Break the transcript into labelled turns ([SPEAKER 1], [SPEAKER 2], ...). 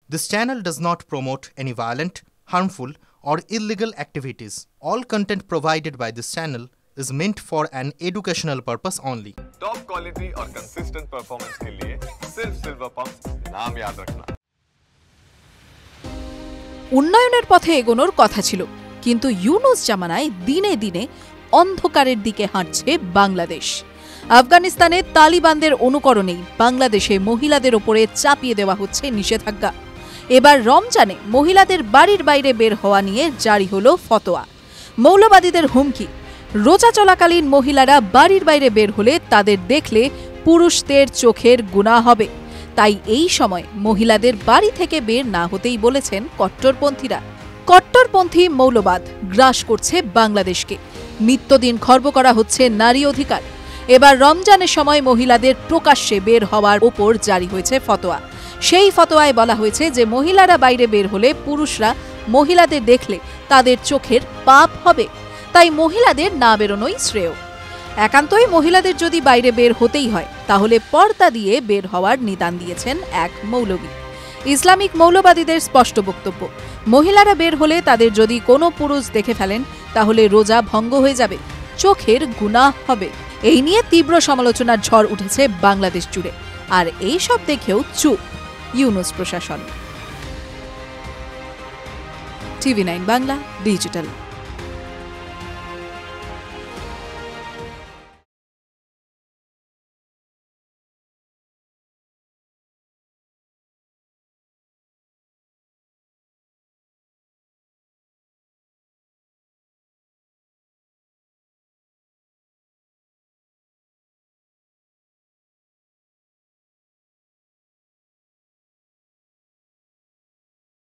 [SPEAKER 1] This channel does not promote any violent, harmful, or illegal activities. All content provided by this channel is meant for an educational purpose only.
[SPEAKER 2] Top quality और consistent performance के लिए सिर्फ silver pump नाम याद रखना।
[SPEAKER 3] উন্নয়নের পথে এগোনোর কথা ছিল, কিন্তু ইউনূস জামানায় দিনে দিনে অন্ধকারের দিকে হাঁটছে বাংলাদেশ। আফগানিস্তানে তালিবানদের অনুকরণেই বাংলাদেশে মহিলাদের ওপরে চাপিয়ে দেওয়া হচ্ছে নিষেধাজ্ঞা। এবার রমজানে মহিলাদের বাড়ির বাইরে বের হওয়া নিয়ে জারি হলো ফতোয়া। মৌলবাদীদের হুমকি, রোজা চলাকালীন মহিলারা বাড়ির বাইরে বের হলে তাদের দেখলে পুরুষদের চোখের গুনাহ হবে। তাই এই সময় মহিলাদের বাড়ি থেকে বের না হতেই বলেছেন কট্টরপন্থীরা। কট্টরপন্থী মৌলবাদ গ্রাস করছে বাংলাদেশকে। নিত্যদিন খর্ব করা হচ্ছে নারী অধিকার। এবার রমজানের সময় মহিলাদের প্রকাশ্যে বের হওয়ার ওপর জারি হয়েছে ফতোয়া। সেই ফতোয়ায় বলা হয়েছে যে মহিলারা বাইরে বের হলে পুরুষরা মহিলাদের দেখলে তাদের চোখের পাপ হবে, তাই মহিলাদের না বেরোনোই শ্রেয়। একান্তই মহিলাদের যদি বাইরে বের হতেই হয় তাহলে পর্দা দিয়ে বের হওয়ার নিদান দিয়েছেন এক মৌলবী। ইসলামিক মৌলবাদীদের স্পষ্ট বক্তব্য, মহিলারা বের হলে তাদের যদি কোনো পুরুষ দেখে ফেলেন তাহলে রোজা ভঙ্গ হয়ে যাবে, চোখের গুনাহ হবে। এই নিয়ে তীব্র সমালোচনার ঝড় উঠেছে বাংলাদেশ জুড়ে। আর এই সব দেখেও চুপ ইউনূস প্রশাসন। TV9 Bangla digital.